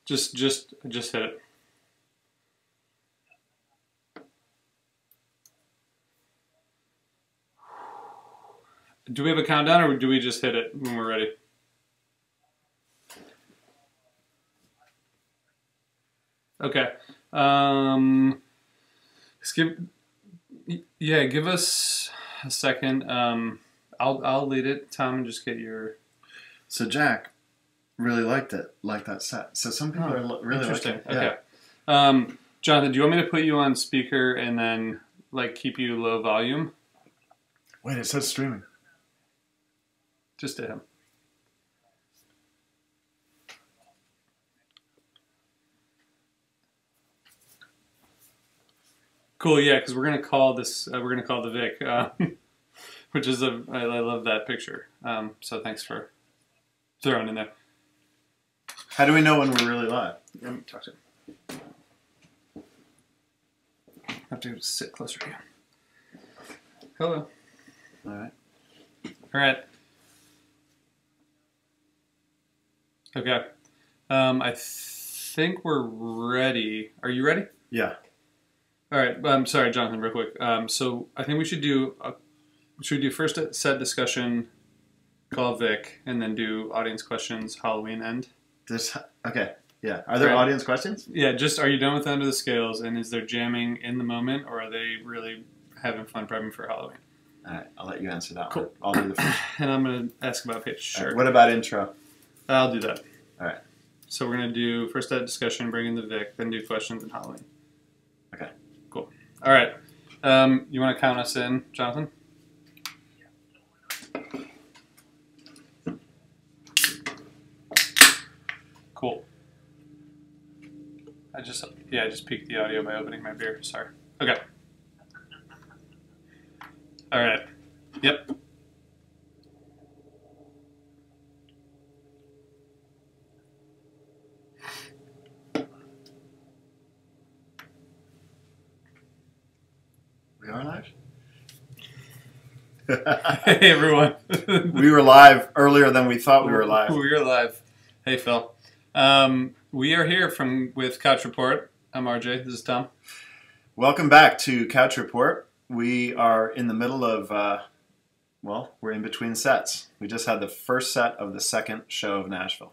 Just hit it. Do we have a countdown, or do we just hit it when we're ready? Okay. Give us a second. I'll lead it, Tom, and just get your. So Jack really liked that set. So some people are really interesting. Like it. Okay. Jonathan, do you want me to put you on speaker and then keep you low volume? Wait, it says streaming. Just to him. Cool, yeah, because we're gonna call this. We're gonna call the Vic, which is I love that picture. So thanks for throwing in there. How do we know when we're really live? Let me talk to him. I have to sit closer to you. Hello. All right. All right. Okay. I think we're ready. Are you ready? Yeah. All right. I'm sorry, Jonathan, real quick. So I think we should do first a set discussion, call Vic, and then do audience questions, Halloween end. Okay. Yeah. Are there audience questions? Yeah. Just are you done with Under the Scales, and is there jamming in the moment, or are they really having fun prepping for Halloween? All right. I'll let you answer that Cool. one. I'll do the first. And I'm going to ask about page. Sure. Right. What about intro? I'll do that. All right. So we're going to do first that discussion, bring in the Vic, then do questions and Halloween. Okay. Cool. All right. You want to count us in, Jonathan? Cool. I just peaked the audio by opening my beer. Sorry. Okay. All right. Yep. We are live? Hey, everyone. We were live earlier than we thought we were live. We are live. Hey, Phil. We are here with Couch Report. I'm RJ. This is Tom. Welcome back to Couch Report. We are in the middle of, we're in between sets. We just had the first set of the second show of Nashville.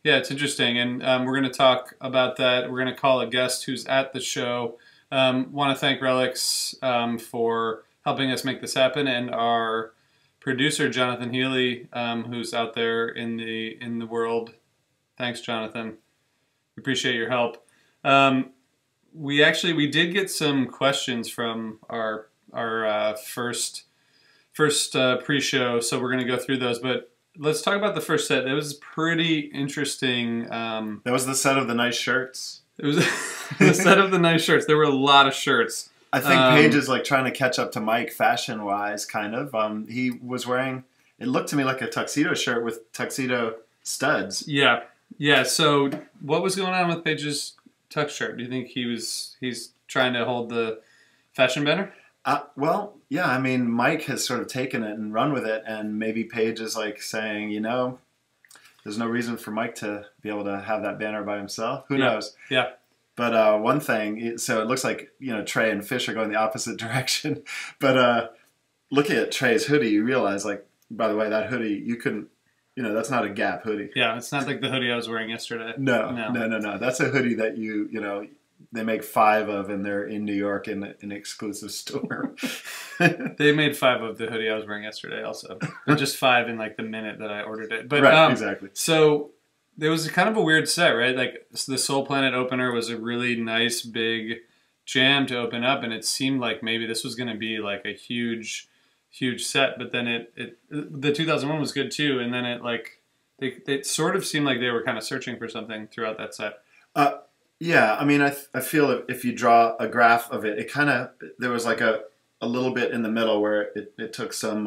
Yeah, it's interesting, and we're going to talk about that. We're going to call a guest who's at the show. Want to thank Relix for helping us make this happen, and our producer Jonathan Healy, who's out there in the world. Thanks, Jonathan. We appreciate your help. We did get some questions from our first pre-show, so we're going to go through those. But let's talk about the first set. It was pretty interesting. That was the set of the nice shirts. It was the set of the nice shirts. There were a lot of shirts. I think Paige is trying to catch up to Mike fashion-wise, kind of. He was wearing, it looked to me like a tuxedo shirt with tuxedo studs. Yeah. Yeah, so what was going on with Paige's tux shirt? Do you think he's trying to hold the fashion banner? Yeah, I mean, Mike has sort of taken it and run with it, and maybe Paige is saying, there's no reason for Mike to be able to have that banner by himself. Who knows? Yeah. But one thing, so it looks like, Trey and Fish are going the opposite direction. But looking at Trey's hoodie, you realize, by the way, that hoodie, you couldn't, that's not a Gap hoodie. Yeah, it's not like the hoodie I was wearing yesterday. No. That's a hoodie that they make 5 of, and they're in New York in an exclusive store. They made 5 of the hoodie I was wearing yesterday also. But just 5 in the minute that I ordered it. But, right, exactly. So there was kind of a weird set, right? The Soul Planet opener was a really nice big jam to open up, and it seemed like maybe this was going to be a huge set, but then the 2001 was good too, and then it sort of seemed like they were kind of searching for something throughout that set. Yeah, I mean, I feel if you draw a graph of it, there was a little bit in the middle where it took some,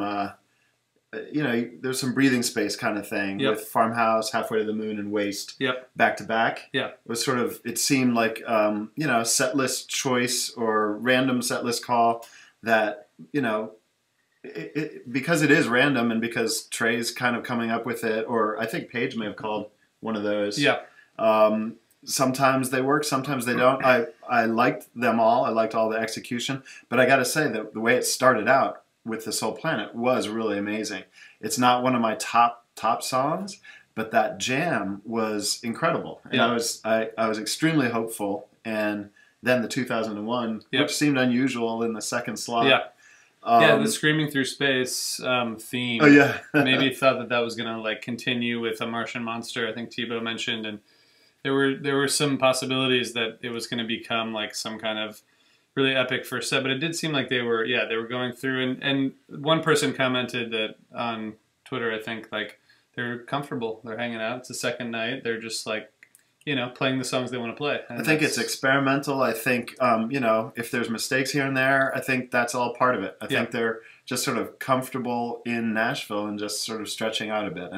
there's some breathing space kind of thing. Yep. With Farmhouse, Halfway to the Moon, and Waste. Yep. Back to back. Yeah. It was sort of, it seemed like, set list choice or random set list call that, because it is random and because Trey's kind of coming up with it, or I think Paige may have called one of those. Yeah. sometimes they work, sometimes they don't. I liked them all. I liked all the execution. But I got to say that the way it started out with This Whole Planet was really amazing. It's not one of my top songs, but that jam was incredible. And Yeah. I was extremely hopeful. And then the 2001, Yep. which seemed unusual in the second slot. Yeah. Yeah, the Screaming Through Space theme. Oh yeah. Maybe thought that was gonna like continue with a Martian Monster. I think Tebow mentioned, and there were some possibilities that it was gonna become like some kind of really epic first set. But it did seem like they were going through, and one person commented that on Twitter, I think, like they're comfortable, they're hanging out. It's the second night, they're just like, playing the songs they want to play. And I think it's experimental. I think, if there's mistakes here and there, I think that's all part of it. I think they're just sort of comfortable in Nashville and just sort of stretching out a bit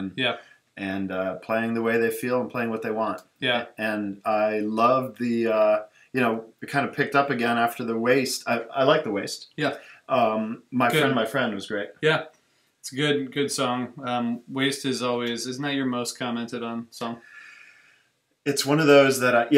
and playing the way they feel and playing what they want. Yeah. And I love the, it kind of picked up again after the Waste. I like the Waste. Yeah. My friend was great. Yeah. It's a good song. Waste is always, isn't that your most commented on song? It's one of those that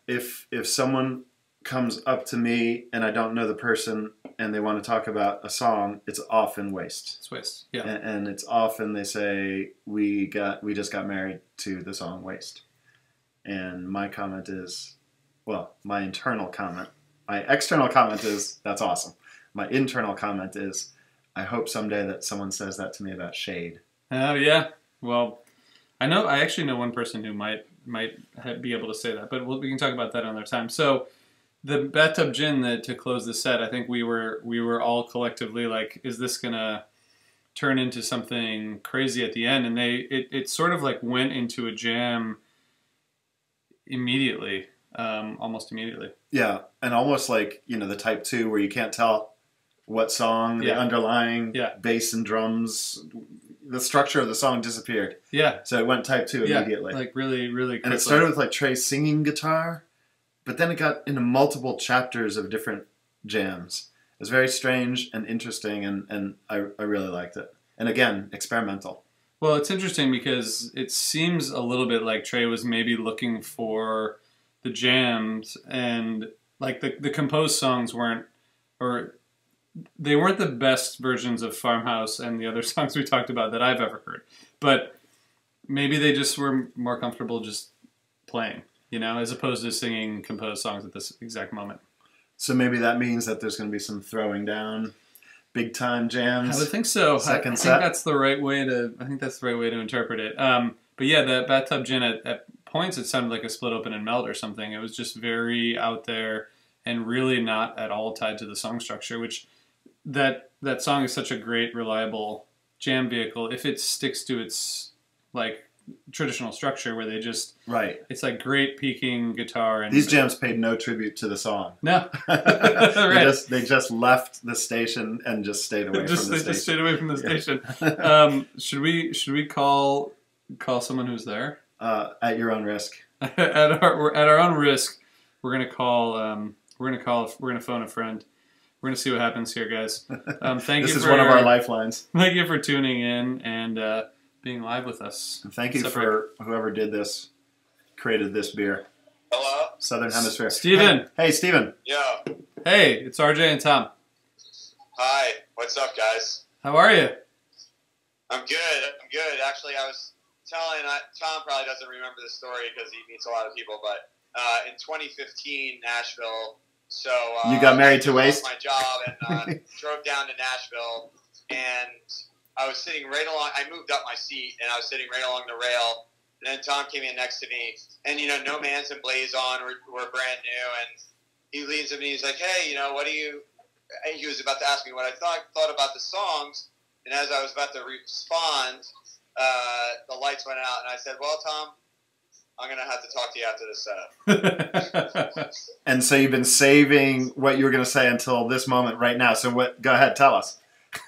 if someone comes up to me and I don't know the person and they want to talk about a song, it's often Waste. It's Waste, yeah. And it's often they say we just got married to the song Waste. And my comment is, well, my internal comment. My external comment is that's awesome. My internal comment is I hope someday that someone says that to me about Shade. Oh yeah. Well, I actually know one person who might be able to say that, but we can talk about that another time. So the Bathtub Gin to close the set, I think we were all collectively like, is this gonna turn into something crazy at the end? And it sort of like went into a jam immediately, almost immediately. Yeah, and almost like the type 2 where you can't tell what song, the underlying bass and drums. The structure of the song disappeared. Yeah. So it went type 2 immediately. Like really, really quickly. And it started with like Trey singing guitar, but then it got into multiple chapters of different jams. It was very strange and interesting, and I really liked it. And again, experimental. Well, it's interesting because it seems a little bit like Trey was maybe looking for the jams, and like the composed songs weren't the best versions of Farmhouse and the other songs we talked about that I've ever heard. But maybe they just were more comfortable just playing, as opposed to singing composed songs at this exact moment. So maybe that means that there's going to be some throwing down, big time jams. I would think so. I think that's the right way to interpret it. But yeah, the Bathtub Gin at points it sounded like a Split Open and Melt or something. It was just very out there and really not at all tied to the song structure, which that song is such a great, reliable jam vehicle if it sticks to its like traditional structure where they just it's like great peaking guitar. And these jams paid no tribute to the song. No, right. They just left the station and just stayed away from the station. Just stayed away from the station. Should we call someone who's there? At your own risk. at our own risk, we're gonna phone a friend. We're going to see what happens here, guys. This is one of our lifelines. Thank you for tuning in and being live with us. And thank you for whoever created this beer. Hello? Southern Hemisphere. Steven. Hey, Steven. Yo. Hey, it's RJ and Tom. Hi. What's up, guys? How are you? I'm good. Actually, I was telling, Tom probably doesn't remember the story because he meets a lot of people, but in 2015, Nashville... So you got married to Waste? I lost my job and drove down to Nashville, and I was sitting right along. I moved up my seat, and I was sitting right along the rail. And then Tom came in next to me, and No Man's and Blaze On were brand new, and he leans at me. He's like, "Hey, what do you?" And he was about to ask me what I thought about the songs, and as I was about to respond, the lights went out, and I said, "Well, Tom, I'm going to have to talk to you after this setup." And so you've been saving what you were going to say until this moment right now. So go ahead, tell us.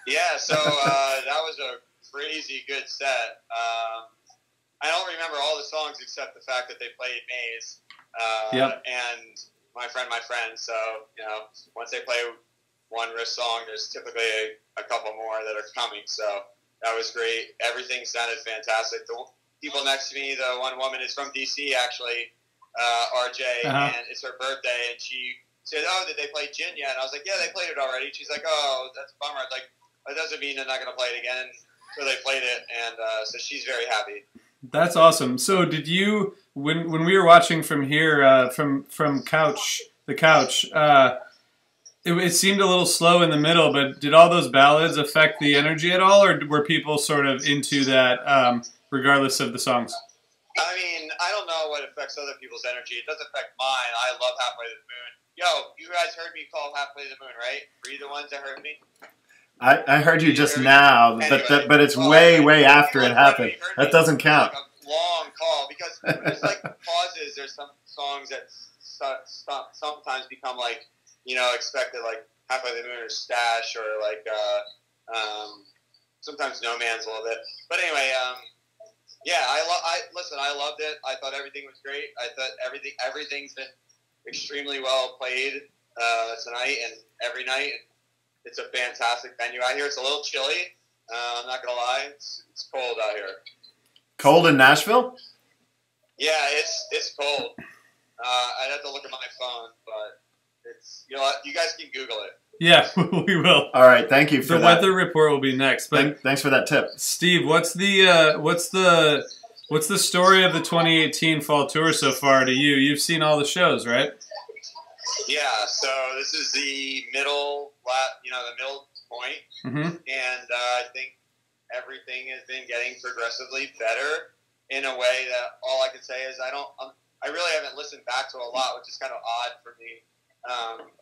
Yeah, so that was a crazy good set. I don't remember all the songs except the fact that they played Maze and My Friend. So, once they play one riff song, there's typically a couple more that are coming. So that was great. Everything sounded fantastic. The people next to me, the one woman is from D.C. actually, RJ, and it's her birthday, and she said, "Oh, did they play Gin yet?" And I was like, "Yeah, they played it already." She's like, "Oh, that's a bummer." Like, that doesn't mean they're not going to play it again. So they played it, and so she's very happy. That's awesome. So did you, when we were watching from here, from the couch, it seemed a little slow in the middle, but did all those ballads affect the energy at all, or were people sort of into that regardless of the songs? I mean, I don't know what affects other people's energy. It doesn't affect mine. I love Halfway to the Moon. Yo, you guys heard me call Halfway to the Moon, right? Were you the ones that heard me? I heard you just now, anyway, but it's way after it happened. That doesn't count. Like a long call, because there's like pauses. There's some songs that sometimes become like, you know, expected, like Halfway to the Moon or Stash, or like sometimes No Man's a little bit. But anyway, yeah, listen, I loved it. I thought everything was great. I thought everything's been extremely well played tonight and every night. It's a fantastic venue out here. It's a little chilly. I'm not gonna lie. It's cold out here. Cold in Nashville? Yeah, it's cold. I'd have to look at my phone, but it's, you know what? You guys can Google it. Yeah, we will. All right, thank you for that. The weather report will be next. But thanks for that tip, Steve. What's the story of the 2018 fall tour so far to you? You've seen all the shows, right? Yeah. So this is the middle point, and I think everything has been getting progressively better in a way that all I can say is I really haven't listened back to a lot, which is kind of odd for me.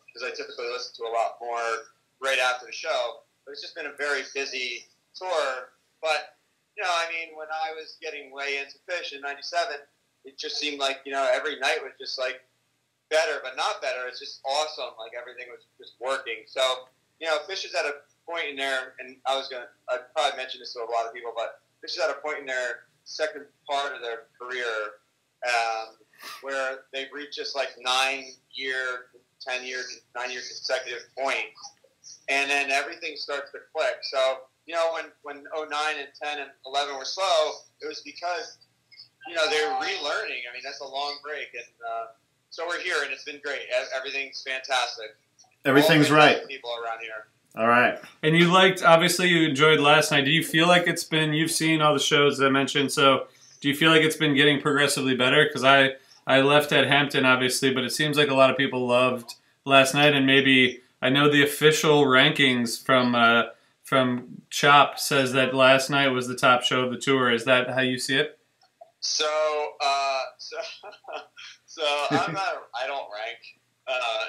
Because I typically listen to a lot more right after the show. But it's just been a very busy tour. But, you know, I mean, when I was getting way into Fish in 97, it just seemed like, you know, every night was just like better, but not better. It's just awesome. Like, everything was just working. So, you know, Fish is at a point in there, and I'd probably mention this to a lot of people, but Fish is at a point in their second part of their career where they've reached just like 9-year consecutive point, and then everything starts to click. So, you know, when 09 and 10 and 11 were slow, it was because, you know, they were relearning. I mean, that's a long break, and so we're here, and it's been great. Everything's fantastic. Everything's right. People around here. All right. And obviously you enjoyed last night. Do you feel like you've seen all the shows that I mentioned, so do you feel like it's been getting progressively better? Because I left at Hampton, obviously, but it seems like a lot of people loved last night, and maybe I know the official rankings from Chop says that last night was the top show of the tour. Is that how you see it? So I don't rank.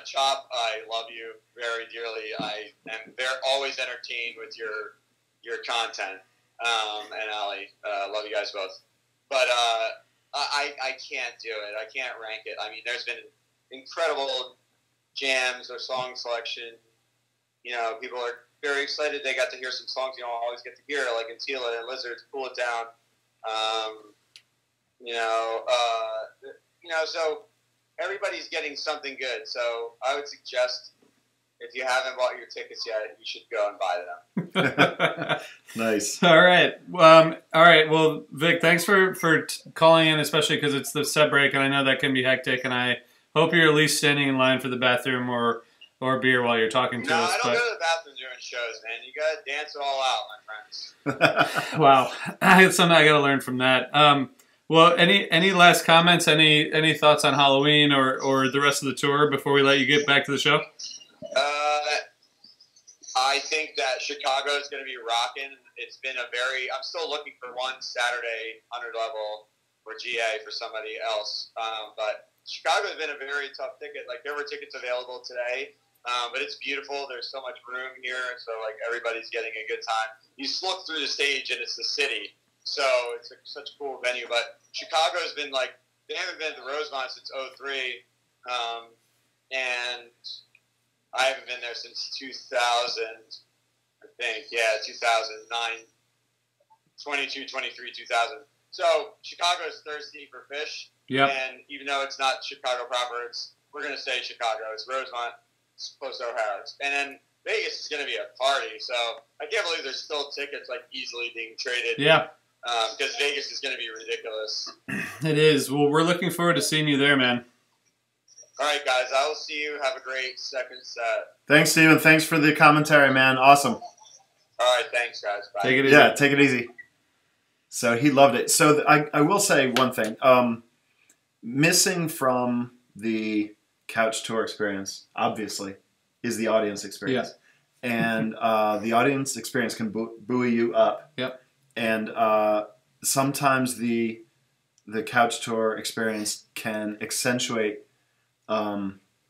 Chop, I love you very dearly. I am always entertained with your content. And Allie, love you guys both. But I can't do it. I can't rank it. I mean, there's been incredible jams or song selection. You know, people are very excited. They got to hear some songs you don't always get to hear, like Antila and Lizards, Cool It Down. So everybody's getting something good. So I would suggest, if you haven't bought your tickets yet, you should go and buy them. Nice. All right. All right. Well, Vic, thanks for calling in, especially because it's the set break, and I know that can be hectic. And I hope you're at least standing in line for the bathroom or beer while you're talking to us. No, I don't go to the bathroom during shows, man. You gotta dance it all out, my friends. Wow, it's something I gotta learn from that. Well, any last comments? Any thoughts on Halloween or the rest of the tour before we let you get back to the show? I think that Chicago is going to be rocking. It's been I'm still looking for one Saturday 100 level or GA for somebody else. But Chicago has been a very tough ticket. Like, there were tickets available today, but it's beautiful. There's so much room here, so like everybody's getting a good time. You look through the stage and it's the city, so it's such a cool venue. But Chicago has been like, they haven't been to Rosemont since '03, and I haven't been there since 2000, I think. Yeah, 2009, 22, 23, 2000. So Chicago's thirsty for Fish. Yeah. And even though it's not Chicago proper, we're going to say Chicago. It's Rosemont, it's close to O'Hara. And then Vegas is going to be a party. So I can't believe there's still tickets like easily being traded. Yeah. because Vegas is going to be ridiculous. It is. Well, we're looking forward to seeing you there, man. All right, guys. I will see you. Have a great second set. Thanks, Steven. Thanks for the commentary, man. Awesome. All right. Thanks, guys. Bye. Take it easy. Yeah, take it easy. So he loved it. So I will say one thing. Missing from the couch tour experience, obviously, is the audience experience. Yeah. And the audience experience can buoy you up. Yep. And sometimes the couch tour experience can accentuate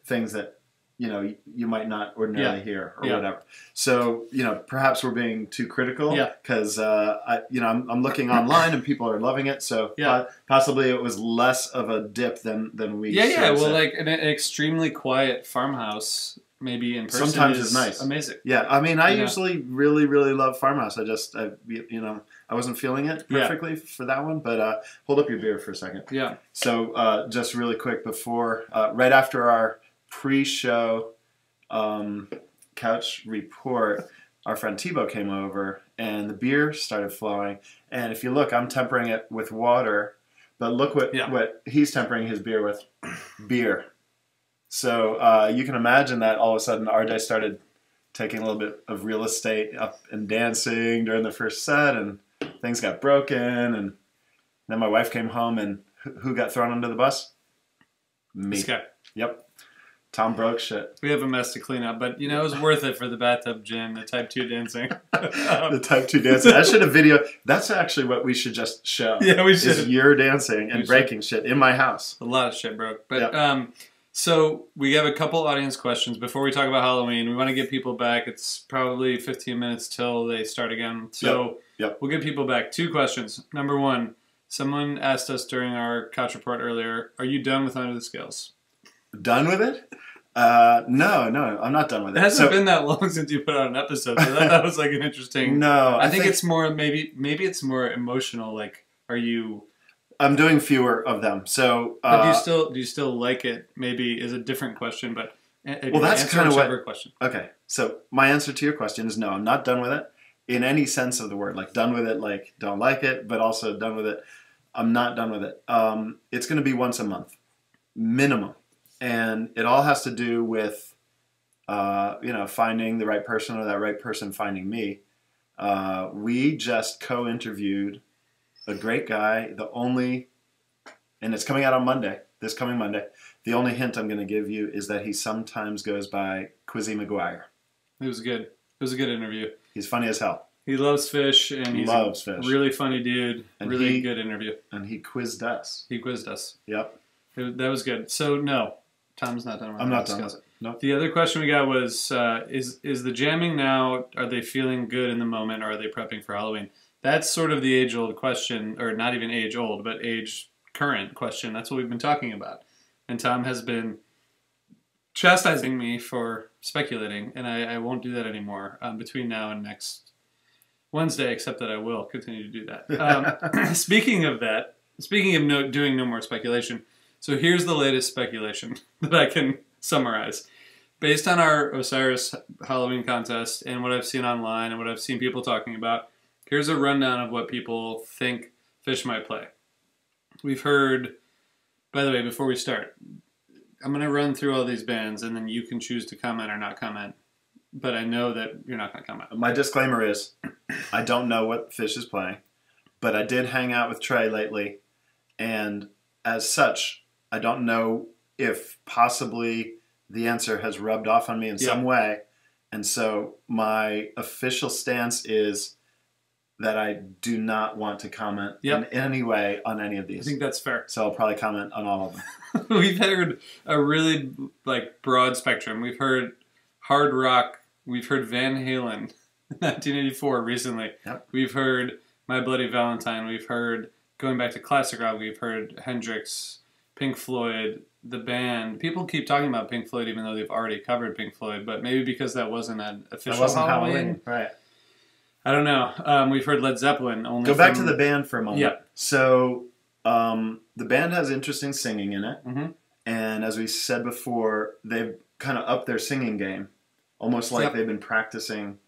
things that you might not ordinarily hear or whatever. So perhaps we're being too critical. Yeah. Because I'm looking online and people are loving it. So possibly it was less of a dip than we. Yeah. Well, like an extremely quiet farmhouse. Maybe in person sometimes is nice. Amazing. Yeah, I mean, I usually really, really love farmhouse. I wasn't feeling it perfectly for that one. But hold up your beer for a second. Yeah. So just really quick before, right after our pre-show couch report, our friend Tebow came over and the beer started flowing. And if you look, I'm tempering it with water, but look what he's tempering his beer with, beer. So you can imagine that all of a sudden RJ started taking a little bit of real estate up and dancing during the first set, and things got broken, and then my wife came home, and who got thrown under the bus? Me. This guy. Yep. Tom broke shit. We have a mess to clean up, but it was worth it for the Bathtub Gin, the Type 2 dancing. The Type 2 dancing. I should have video. That's actually what we should just show. Yeah, we should. Is your dancing and breaking shit in my house. A lot of shit broke. But so we have a couple audience questions before we talk about Halloween. We want to get people back. It's probably 15 minutes till they start again. So we'll get people back. 2 questions. Number 1, someone asked us during our couch report earlier, are you done with Under the Scales? Done with it? No, I'm not done with it. It hasn't been that long since you put out an episode, so that was like an interesting... No. I think it's more, maybe it's more emotional, like, are you... I'm doing fewer of them, so... but do you still like it? Maybe is a different question, but... Well, that's kind of what... question. Okay, so my answer to your question is no, I'm not done with it in any sense of the word. Like, done with it, like, don't like it, but also done with it. I'm not done with it. It's going to be once a month, minimum. And it all has to do with, finding the right person or that right person finding me. We just co-interviewed a great guy. And it's coming out on Monday, this coming Monday. The only hint I'm going to give you is that he sometimes goes by Quizzy McGuire. It was good. It was a good interview. He's funny as hell. He loves fish, and he's loves fish. Really funny dude. And really good interview. And he quizzed us. Yep. That was good. So, no, Tom's not done with it. I'm not done with it. No. The other question we got was, is the jamming now, are they feeling good in the moment, or are they prepping for Halloween? That's sort of the age-old question, or not even age-old, but age-current question. That's what we've been talking about. And Tom has been chastising me for speculating, and I won't do that anymore between now and next Wednesday, except that I will continue to do that. Speaking of doing no more speculation, so here's the latest speculation that I can summarize. Based on our Osiris Halloween contest and what I've seen online and what I've seen people talking about, here's a rundown of what people think Fish might play. We've heard, by the way, before we start, I'm going to run through all these bands and then you can choose to comment or not comment. But I know that you're not going to comment. My disclaimer is, I don't know what Fish is playing, but I did hang out with Trey lately, and as such, I don't know if possibly the answer has rubbed off on me in some way, and so my official stance is that I do not want to comment in any way on any of these. I think that's fair. So I'll probably comment on all of them. We've heard a really broad spectrum. We've heard hard rock. We've heard Van Halen, 1984 recently. Yep. We've heard My Bloody Valentine. We've heard, going back to classic rock, we've heard Hendrix, Pink Floyd, the band. People keep talking about Pink Floyd even though they've already covered Pink Floyd, but maybe because that wasn't an official Halloween. Right. I don't know. We've heard Led Zeppelin. Go back to the band for a moment. Yeah. So the band has interesting singing in it. Mm-hmm. And as we said before, they've kind of upped their singing game. Almost like they've been practicing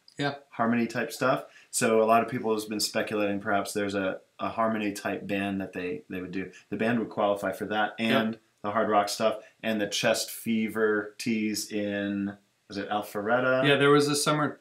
harmony type stuff. So a lot of people have been speculating perhaps there's a harmony type band that they would do. The band would qualify for that and the hard rock stuff and the Chest Fever tease in, was it Alpharetta? Yeah, there was a summer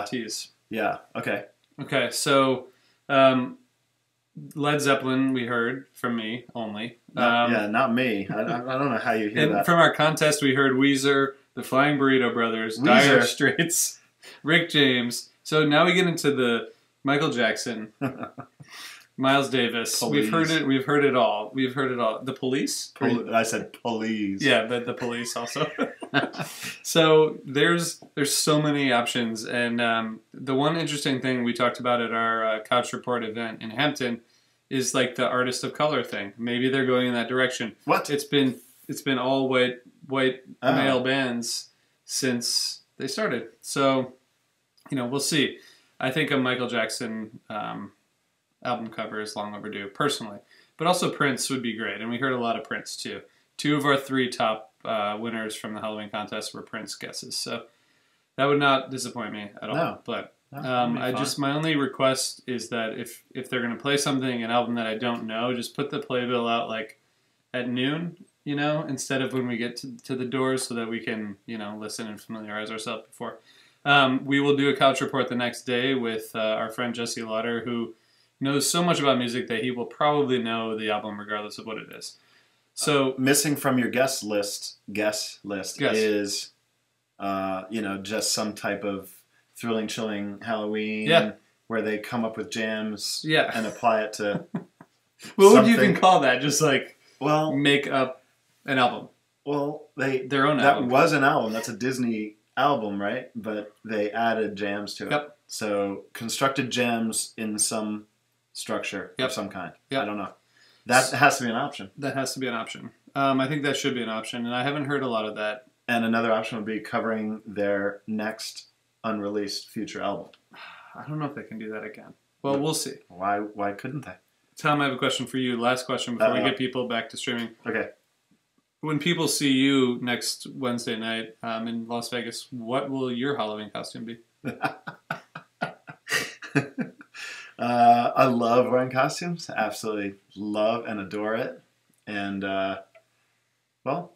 tease. Yeah, okay. Okay, so Led Zeppelin we heard from me only. Not me. I don't know how you hear that. From our contest we heard Weezer, the Flying Burrito Brothers, Dire Straits, Rick James. So now we get into the Michael Jackson, Miles Davis. Police. We've heard it all. The Police? I said police. Yeah, the Police also. So there's so many options, and the one interesting thing we talked about at our Couch Report event in Hampton is like the artist of color thing. Maybe they're going in that direction. What? It's been all white male bands since they started. So we'll see. I think a Michael Jackson album cover is long overdue, personally. But also Prince would be great, and we heard a lot of Prince too. 2 of our 3 top winners from the Halloween contest were Prince guesses, so that would not disappoint me at all. No. But my only request is that if they're going to play something, an album that I don't know, just put the playbill out like at noon, instead of when we get to the doors, so that we can listen and familiarize ourselves before. We will do a Couch Report the next day with our friend Jesse Lauder, who knows so much about music that he will probably know the album regardless of what it is. So missing from your guest list is just some type of thrilling, chilling Halloween where they come up with jams and apply it to what would you even call that? Just like make up an album. Well, their own album. That was an album. That's a Disney album, right? But they added jams to it. Yep. So constructed jams in some structure of some kind. Yep. I don't know. That has to be an option. That has to be an option. I think that should be an option, and I haven't heard a lot of that. And another option would be covering their next unreleased future album. I don't know if they can do that again. Well, we'll see. Why couldn't they? Tom, I have a question for you. Last question before we get people back to streaming. Okay. When people see you next Wednesday night in Las Vegas, what will your Halloween costume be? I love wearing costumes. Absolutely love and adore it. And,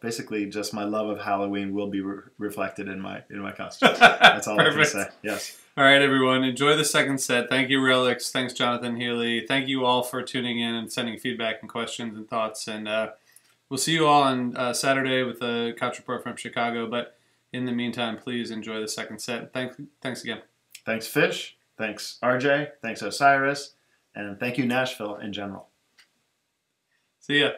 basically just my love of Halloween will be reflected in my costume. That's all I can say. Yes. All right, everyone. Enjoy the second set. Thank you, Relix. Thanks, Jonathan Healy. Thank you all for tuning in and sending feedback and questions and thoughts. And we'll see you all on Saturday with the Couch Report from Chicago. But in the meantime, please enjoy the second set. Thanks again. Thanks, Fish. Thanks, RJ. Thanks, Osiris. And thank you, Nashville, in general. See ya.